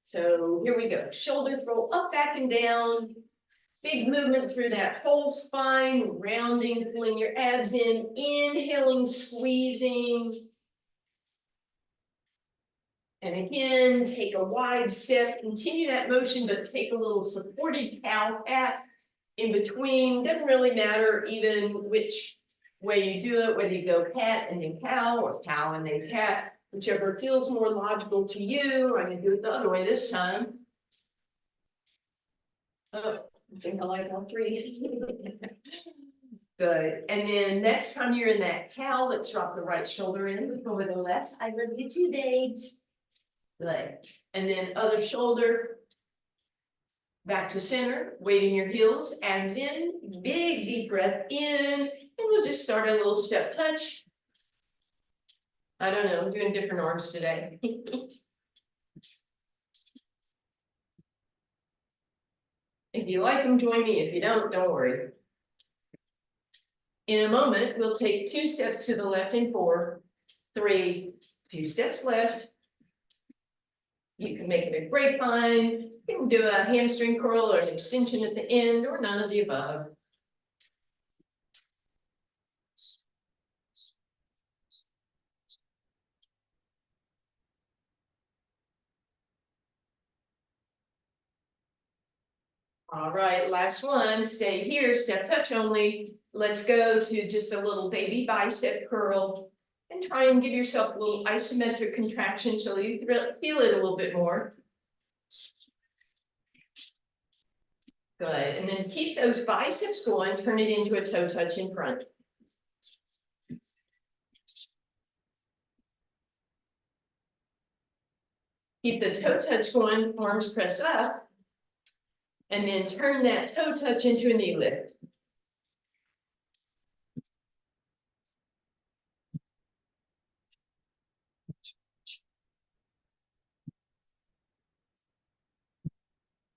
So here we go. Shoulders roll up, back, and down. Big movement through that whole spine, rounding, pulling your abs in, inhaling, squeezing. And again, take a wide step, continue that motion, but take a little supported cow pat in between. Doesn't really matter even which way you do it, whether you go cat and then cow or cow and then cat, whichever feels more logical to you. I'm going to do it the other way this time. Oh, I think I like all three. Good. And then next time you're in that cow, let's drop the right shoulder in, look over the left. I love you too, babes. Good. And then other shoulder. Back to center, weight in your heels, abs in, big deep breath in, and we'll just start a little step touch. I don't know, I'm doing different arms today. If you like them, join me. If you don't worry. In a moment, we'll take 2 steps to the left in 4, 3, 2 steps left. You can make it a grapevine. You can do a hamstring curl or an extension at the end, or none of the above. All right, last one, stay here, step touch only. Let's go to just a little baby bicep curl and try and give yourself a little isometric contraction so you feel it a little bit more. Good, and then keep those biceps going, turn it into a toe touch in front. Keep the toe touch going, arms press up, and then turn that toe touch into a knee lift.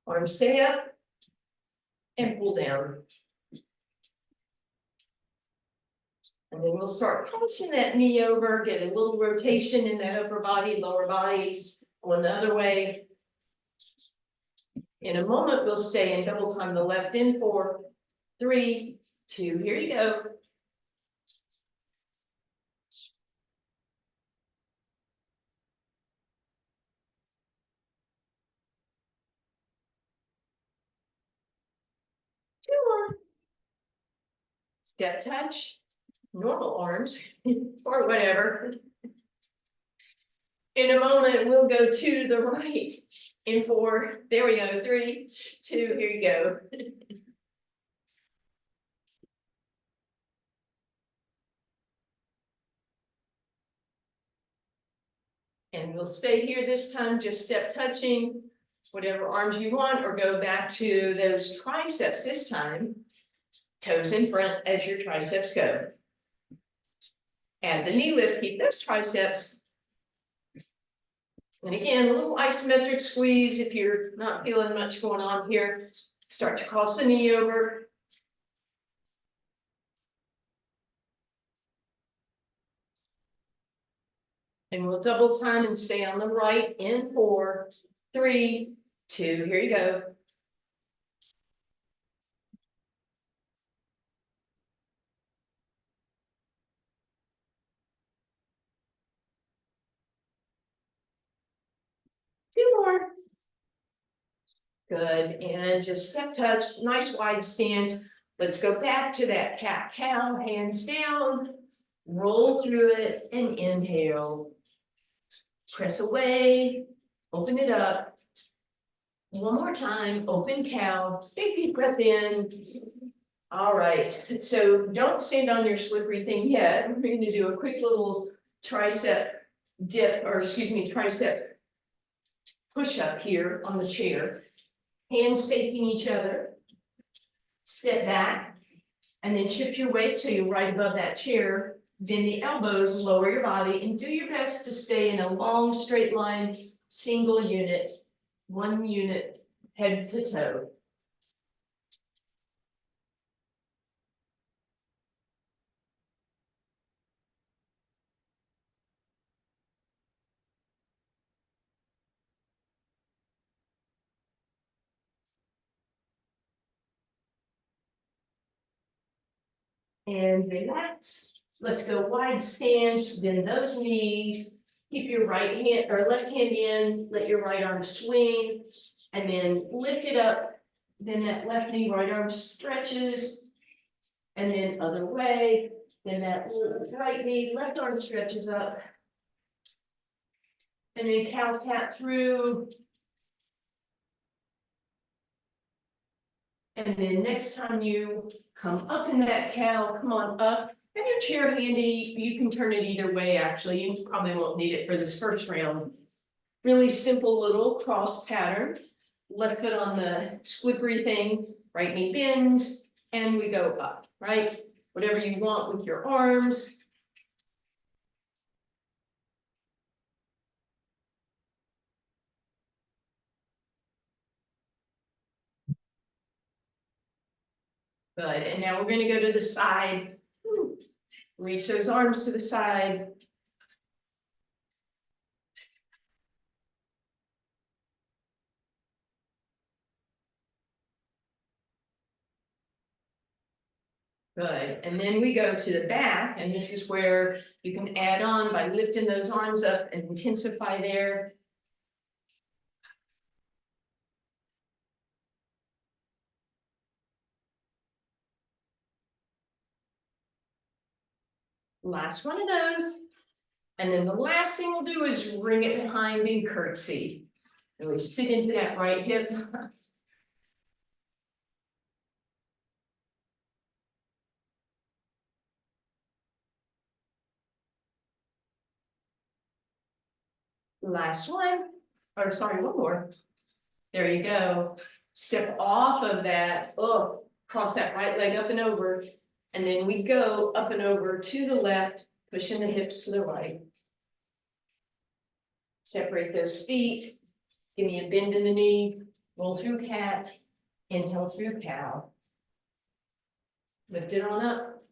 Arms stay up and pull down. And then we'll start crossing that knee over, get a little rotation in that upper body, lower body, going the other way. In a moment, we'll stay in double time the left in 4, 3, 2, here you go. Two more. Step touch, normal arms, or whatever. In a moment, we'll go 2 to the right in 4, there we go, 3, 2, here you go. And we'll stay here this time, just step touching, whatever arms you want, or go back to those triceps this time. Toes in front as your triceps go. Add the knee lift, keep those triceps. And again, a little isometric squeeze if you're not feeling much going on here. Start to cross the knee over. And we'll double time and stay on the right in 4, 3, 2, here you go. Two more. Good, and just step touch, nice wide stance. Let's go back to that cat-cow, hands down, roll through it and inhale. Press away, open it up. One more time, open cow, big deep breath in. All right, so don't stand on your slippery thing yet. We're going to do a quick little tricep dip, or excuse me, tricep push up here on the chair. Hands facing each other. Step back, and then shift your weight so you're right above that chair. Bend the elbows, lower your body, and do your best to stay in a long straight line, single unit, 1 unit, head to toe. and relax. Let's go wide stance, bend those knees. Keep your right hand or left hand in, let your right arm swing, and then lift it up. Then that left knee, right arm stretches, and then other way. Then that right knee, left arm stretches up. And then cow cat through. And then next time you come up in that cow, come on up. Have your chair handy. You can turn it either way, actually. You probably won't need it for this first round. Really simple little cross pattern. Left foot on the slippery thing, right knee bends, and we go up, right? Whatever you want with your arms. Good, and now we're gonna go to the side. Reach those arms to the side. Good, and then we go to the back, and this is where you can add on by lifting those arms up and intensify there. Last one of those. And then the last thing we'll do is ring it behind and curtsy. Really sit into that right hip. Last one, or sorry, one more. There you go. Step off of that, oh, cross that right leg up and over. And then we go up and over to the left, pushing the hips to the right. Separate those feet. Give me a bend in the knee, roll through cat, inhale through cow. Lift it on up.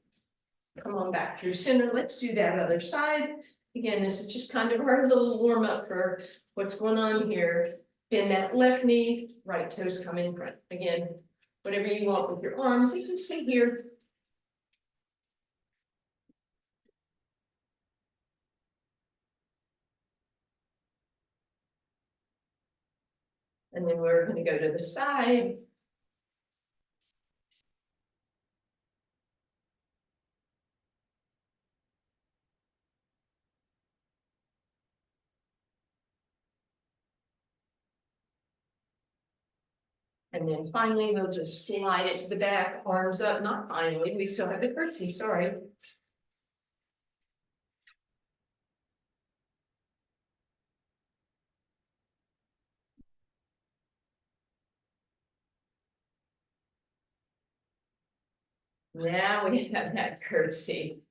Come on back through center. Let's do that other side. Again, this is just kind of our little warm up for what's going on here. Bend that left knee, right toes come in front. Again, whatever you want with your arms, you can stay here. And then we're going to go to the side. And then finally, we'll just slide it to the back, arms up, not finally, we still have the curtsy, sorry. Now we have that curtsy.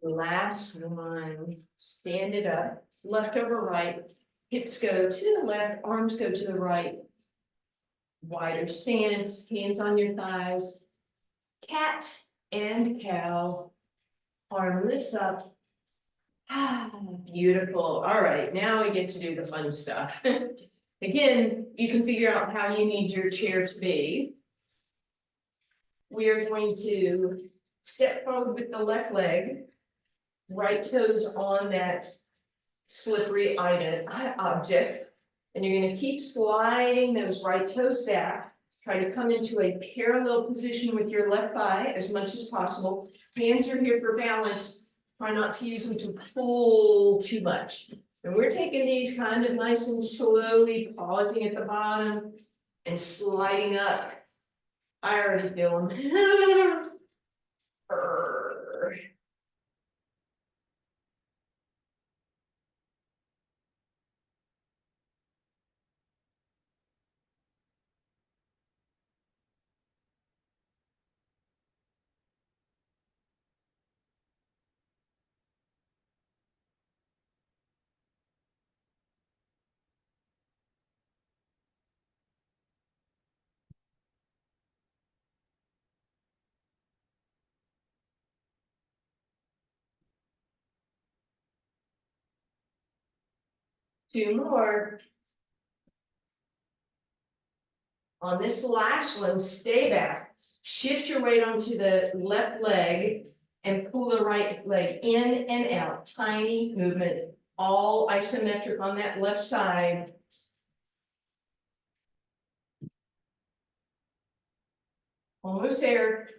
Last one, stand it up, left over right, hips go to the left, arms go to the right. Wider stance, hands on your thighs. Cat and cow, arm lifts up. Ah, beautiful. All right, now we get to do the fun stuff. Again, you can figure out how you need your chair to be. We are going to step forward with the left leg, right toes on that slippery object, and you're going to keep sliding those right toes back. Try to come into a parallel position with your left thigh as much as possible. Hands are here for balance. Try not to use them to pull too much. And we're taking these kind of nice and slowly, pausing at the bottom and sliding up. I already feel them. 2 more. On this last one, stay back. Shift your weight onto the left leg and pull the right leg in and out. Tiny movement, all isometric on that left side. Almost there.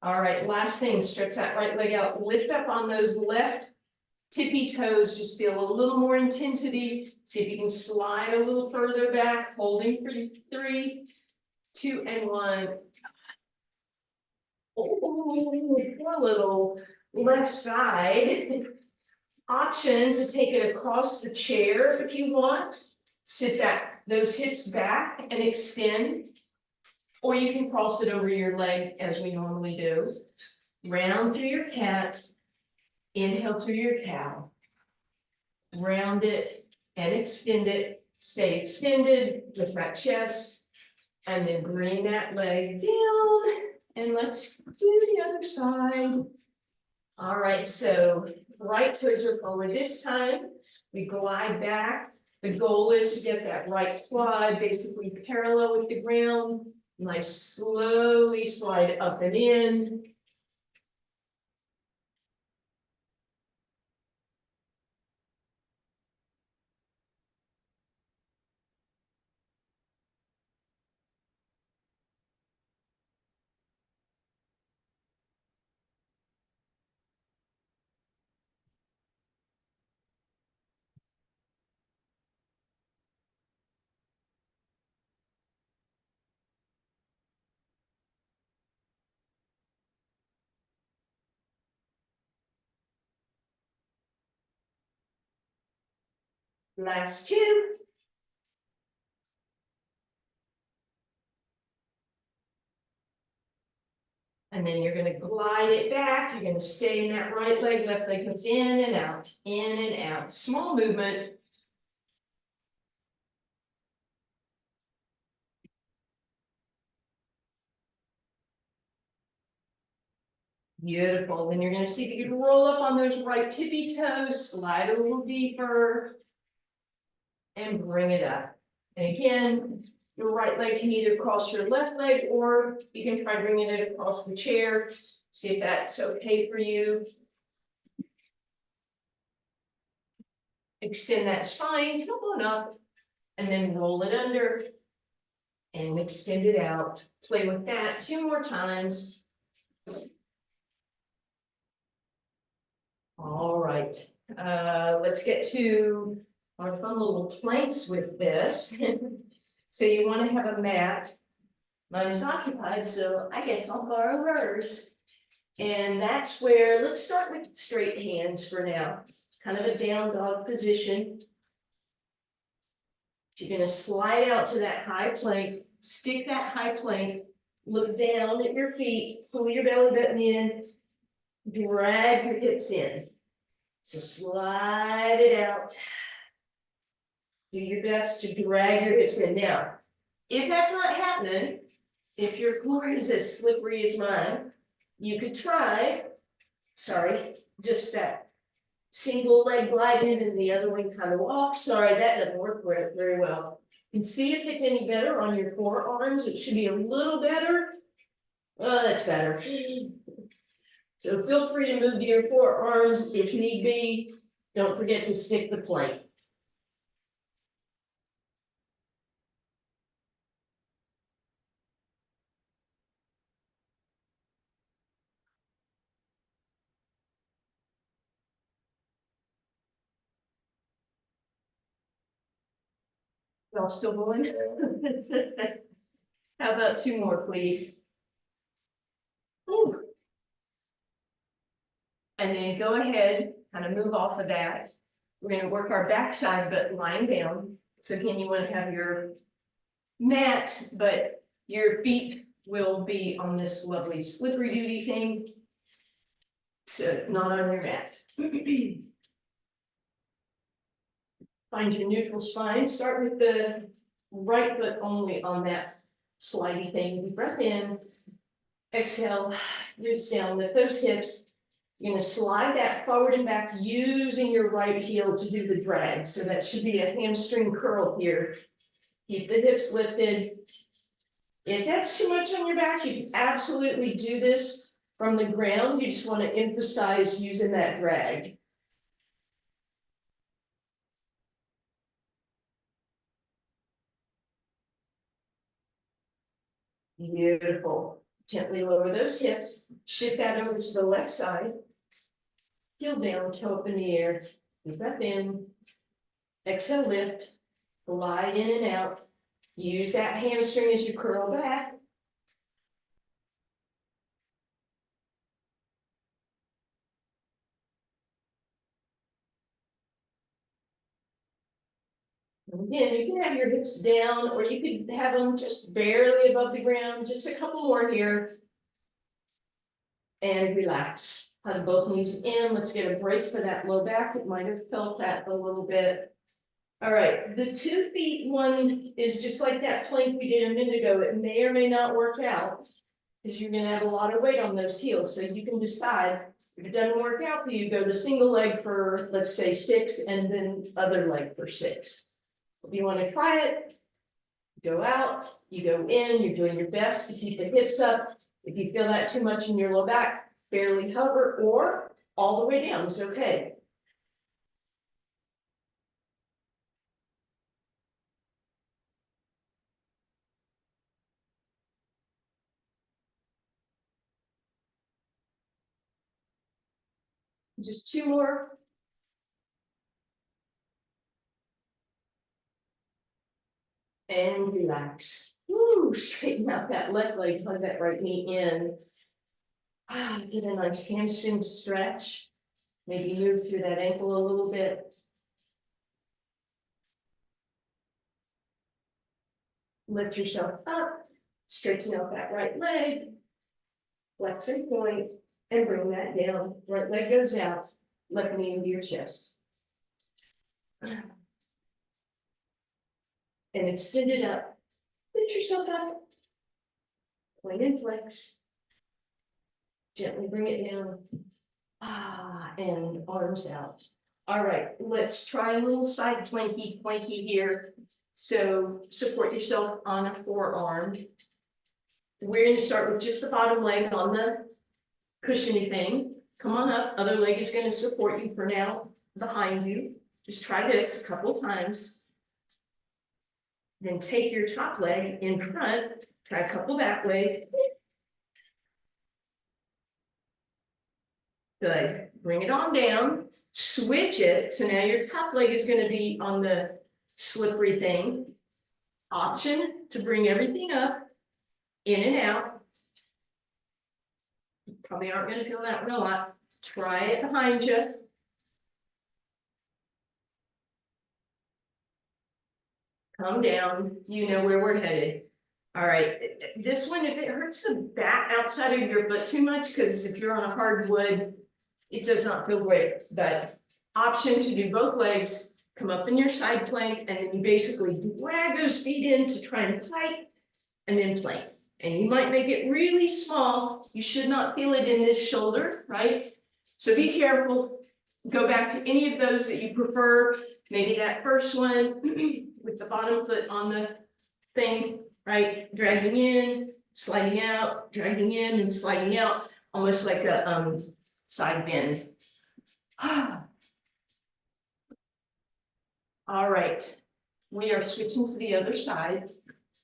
All right, last thing, stretch that right leg out. Lift up on those left tippy toes. Just feel a little more intensity. See if you can slide a little further back, holding for 3, 2, and 1. Oh, poor little left side. Option to take it across the chair if you want. Sit back, those hips back and extend. Or you can cross it over your leg as we normally do. Round through your cat. Inhale through your cow. Round it and extend it. Stay extended with that chest. And then bring that leg down. And let's do the other side. All right, so right toes are forward this time. We glide back. The goal is to get that right quad basically parallel with the ground. And I slowly slide up and in. Last 2. And then you're going to glide it back. You're going to stay in that right leg, left leg comes in and out, in and out. Small movement. Beautiful. Then you're going to see if you can roll up on those right tippy toes, slide a little deeper, and bring it up. And again, your right leg can either cross your left leg, or you can try bringing it across the chair. See if that's okay for you. Extend that spine, tailbone up, and then roll it under and extend it out. Play with that 2 more times. All right, let's get to our fun little planks with this. So you want to have a mat. Mine is occupied, so I guess I'll borrow hers. And that's where, let's start with straight hands for now. Kind of a down dog position. You're going to slide out to that high plank, stick that high plank, look down at your feet, pull your belly button in, drag your hips in. So slide it out. Do your best to drag your hips in. Now, if that's not happening, if your floor is as slippery as mine, you could try, just that single leg glide in and the other one kind of walk. Sorry, that doesn't work very well. You can see if it's any better on your forearms. It should be a little better. Oh, that's better. So feel free to move to your forearms if need be. Don't forget to stick the plank. Y'all still going? How about 2 more, please? Ooh. And then go ahead, kind of move off of that. We're going to work our backside, but lying down. So again, you want to have your mat, but your feet will be on this lovely slippery duty thing. So not on your mat. Find your neutral spine. Start with the right foot only on that slidey thing. Deep breath in. Exhale, roots down, lift those hips. You're gonna slide that forward and back using your right heel to do the drag. So that should be a hamstring curl here. Keep the hips lifted. If that's too much on your back, you can absolutely do this from the ground. You just want to emphasize using that drag. Beautiful. Gently lower those hips. Shift that over to the left side. Heel down, toe up in the air. Deep breath in. Exhale, lift. Glide in and out. Use that hamstring as you curl back. And again, you can have your hips down, or you could have them just barely above the ground. Just a couple more here. And relax. Hug both knees in. Let's get a break for that low back. It might have felt that a little bit. All right, the 2 feet one is just like that plank we did a minute ago. It may or may not work out because you're gonna have a lot of weight on those heels. So you can decide if it doesn't work out for you, go to single leg for, let's say 6, and then other leg for 6. If you want to try it, go out, you go in, you're doing your best to keep the hips up. If you feel that too much in your low back, barely hover or all the way down is okay. Just 2 more. And relax. Woo, straighten out that left leg, plug that right knee in. Get a nice hamstring stretch. Maybe move through that ankle a little bit. Lift yourself up, straighten out that right leg, flex and point, and bring that down. Right leg goes out, left knee into your chest. And extend it up. Lift yourself up. Point and flex. Gently bring it down. And arms out. All right, let's try a little side planky here. So support yourself on a forearm. We're going to start with just the bottom leg on the cushiony thing. Come on up. Other leg is going to support you for now behind you. Just try this a couple times. Then take your top leg in front. Try a couple back leg. Good. Bring it on down. Switch it. So now your top leg is going to be on the slippery thing. Option to bring everything up, in and out. You probably aren't going to feel that one a lot. Try it behind you. Come down. You know where we're headed. All right. This one, if it hurts the back outside of your foot too much, because if you're on a hardwood, it does not feel great. But option to do both legs. Come up in your side plank, and then you basically drag those feet in to try and pike, and then plank. And you might make it really small. You should not feel it in this shoulder, right? So be careful. Go back to any of those that you prefer. Maybe that first one with the bottom foot on the thing, right? Dragging in, sliding out, dragging in and sliding out, almost like a side bend. All right, we are switching to the other side.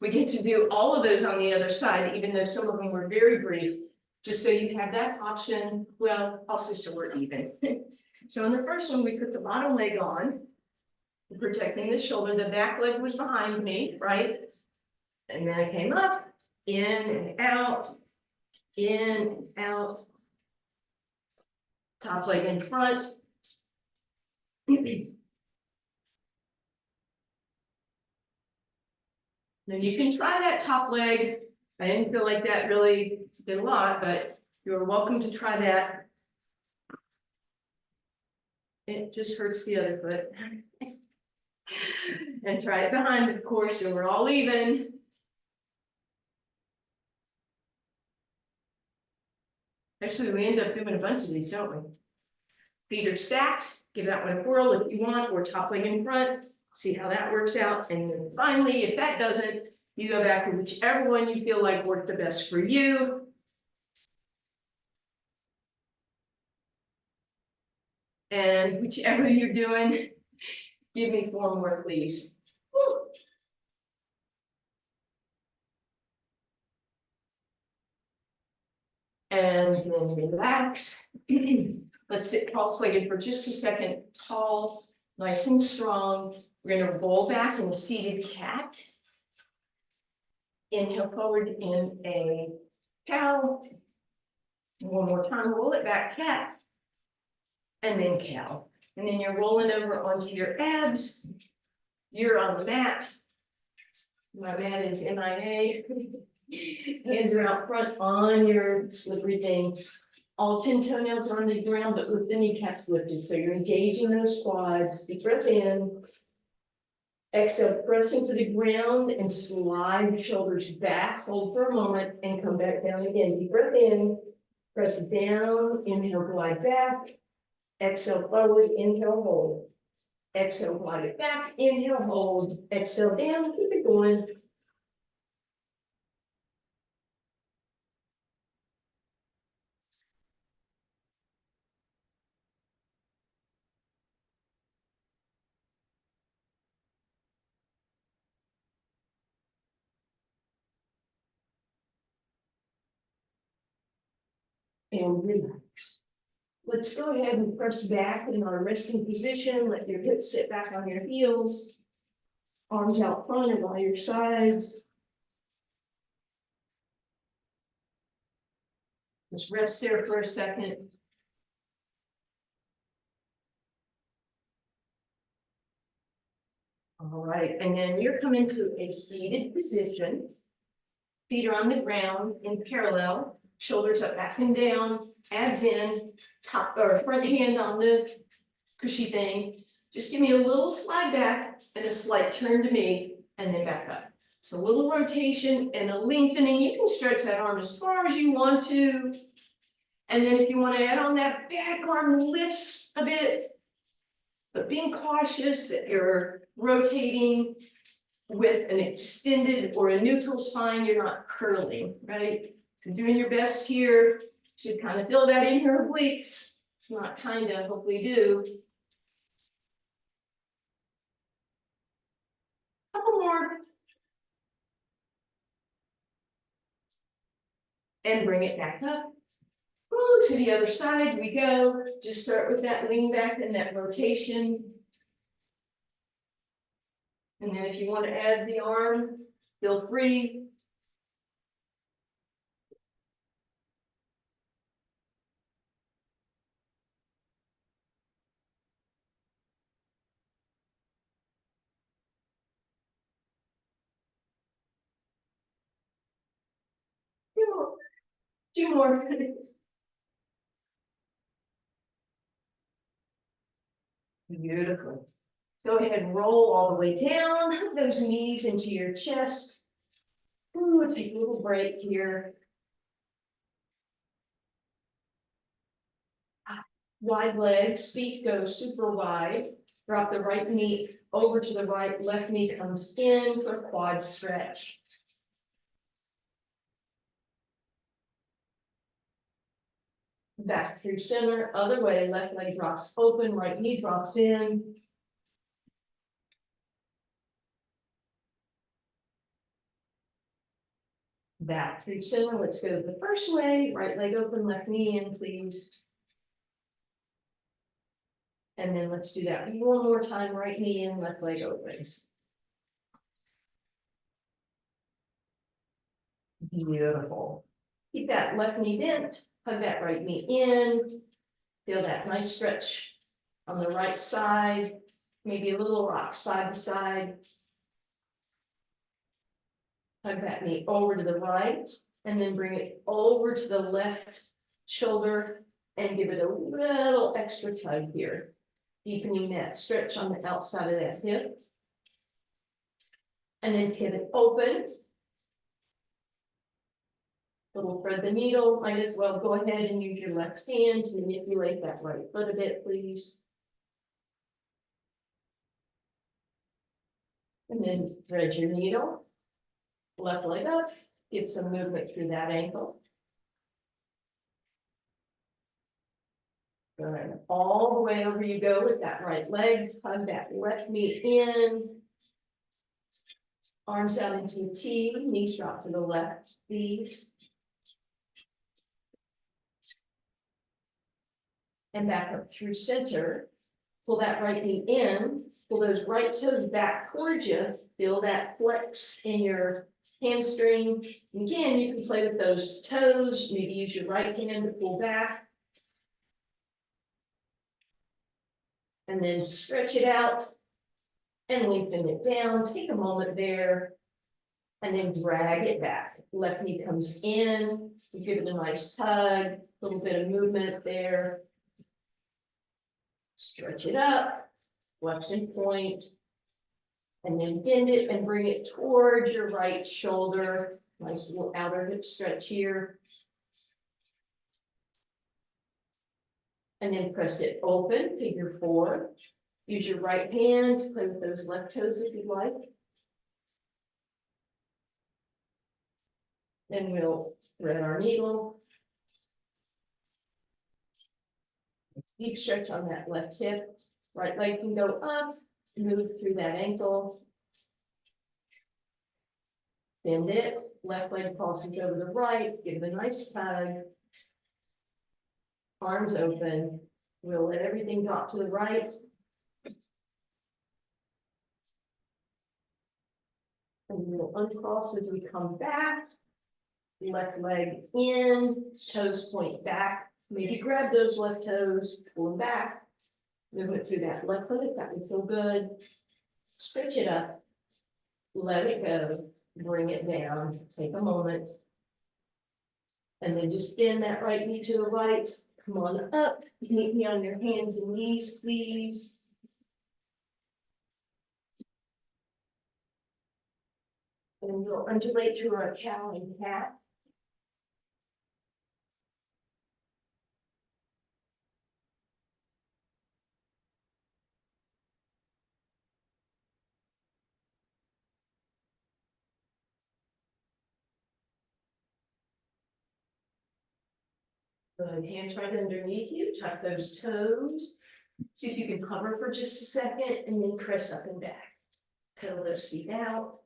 We get to do all of those on the other side, even though some of them were very brief, just so you have that option. Well, also so we're even. So in the first one, we put the bottom leg on, protecting the shoulder. The back leg was behind me, right? And then I came up, in and out, in and out. Top leg in front. Then you can try that top leg. I didn't feel like that really did a lot, but you're welcome to try that. It just hurts the other foot. And try it behind, of course, so we're all even. Actually, we end up doing a bunch of these, don't we? Feet are stacked, give that one a whirl if you want, or top leg in front, see how that works out. And then finally, if that doesn't, you go back to whichever one you feel like worked the best for you. And whichever you're doing, give me 4 more, please. Woo. And then relax. Let's sit cross-legged for just a second, tall, nice and strong. We're gonna roll back in a seated cat. Inhale forward in a cow. One more time, roll it back, cat. And then cow. And then you're rolling over onto your abs. You're on the mat. My mat is MIA. Hands are out front on your slippery thing. All 10 toenails on the ground, but with the kneecaps lifted. So you're engaging those quads. Deep breath in. Exhale, press into the ground and slide the shoulders back. Hold for a moment and come back down again. Deep breath in. Press down. Inhale, glide back. Exhale, forward. Inhale, hold. Exhale, glide it back. Inhale, hold. Exhale, down. Keep it going. And relax. Let's go ahead and press back in our resting position. Let your hips sit back on your heels. Arms out front or by your sides. Just rest there for a second. All right, and then you're coming to a seated position. Feet are on the ground in parallel, shoulders up, back and down, abs in, top or front hand on the cushy thing. Just give me a little slide back and a slight turn to me, and then back up. So a little rotation and a lengthening. You can stretch that arm as far as you want to. And then if you want to add on that back arm lifts a bit, but being cautious that you're rotating with an extended or a neutral spine, you're not curling, right? You're doing your best here. Should kind of feel that in your obliques. Not kind of, hopefully do. Couple more. And bring it back up. Ooh, to the other side we go. Just start with that lean back and that rotation. And then if you want to add the arm, feel free. Two more. Beautiful. Go ahead and roll all the way down, hug those knees into your chest. Ooh, take a little break here. Wide legs, feet go super wide. Drop the right knee over to the right, left knee comes in for quad stretch. Back through center, other way, left leg drops open, right knee drops in. Back through center, let's go the first way, right leg open, left knee in, please. And then let's do that one more time, right knee in, left leg opens. Beautiful. Keep that left knee bent, hug that right knee in. Feel that nice stretch on the right side, maybe a little rock side to side. Hug that knee over to the right, and then bring it over to the left shoulder and give it a little extra tug here. Deepening that stretch on the outside of that hip. And then pivot open. Little thread the needle, might as well go ahead and use your left hand to manipulate that right foot a bit, please. And then thread your needle, left leg up, get some movement through that ankle. Good, all the way over you go with that right leg, hug that left knee in. Arms out into a T, knees drop to the left, please. And back up through center. Pull that right knee in, pull those right toes back towards you, feel that flex in your hamstring. And again, you can play with those toes, maybe use your right hand to pull back. And then stretch it out and lengthen it down. Take a moment there and then drag it back. Left knee comes in, you give it a nice tug, a little bit of movement there. Stretch it up, flexion point, and then bend it and bring it towards your right shoulder. Nice little outer hip stretch here. And then press it open, figure four. Use your right hand to play with those left toes if you'd like. Then we'll thread our needle. Deep stretch on that left hip. Right leg can go up, move through that ankle. Bend it, left leg crosses over the right, give it a nice tug. Arms open, we'll let everything drop to the right. And we'll uncross as we come back. Left leg in, toes point back. Maybe grab those left toes, pull them back. Movement through that left foot if that was so good. Stretch it up. Let it go. Bring it down. Take a moment. And then just bend that right knee to the right. Come on up. Meet me on your hands and knees, please. And we'll undulate to our cow and cat. Good, hands right underneath you, tuck those toes. See if you can hover for just a second and then press up and back. Curl those feet out.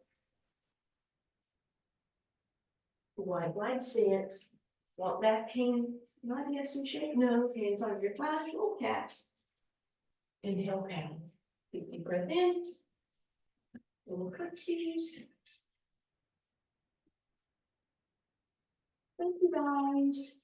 Wide stance. Want back pain? Not yes and shake. No, hands on your thighs, roll cat. Inhale, cat. Take deep breath in. Little curtsies. Thank you guys.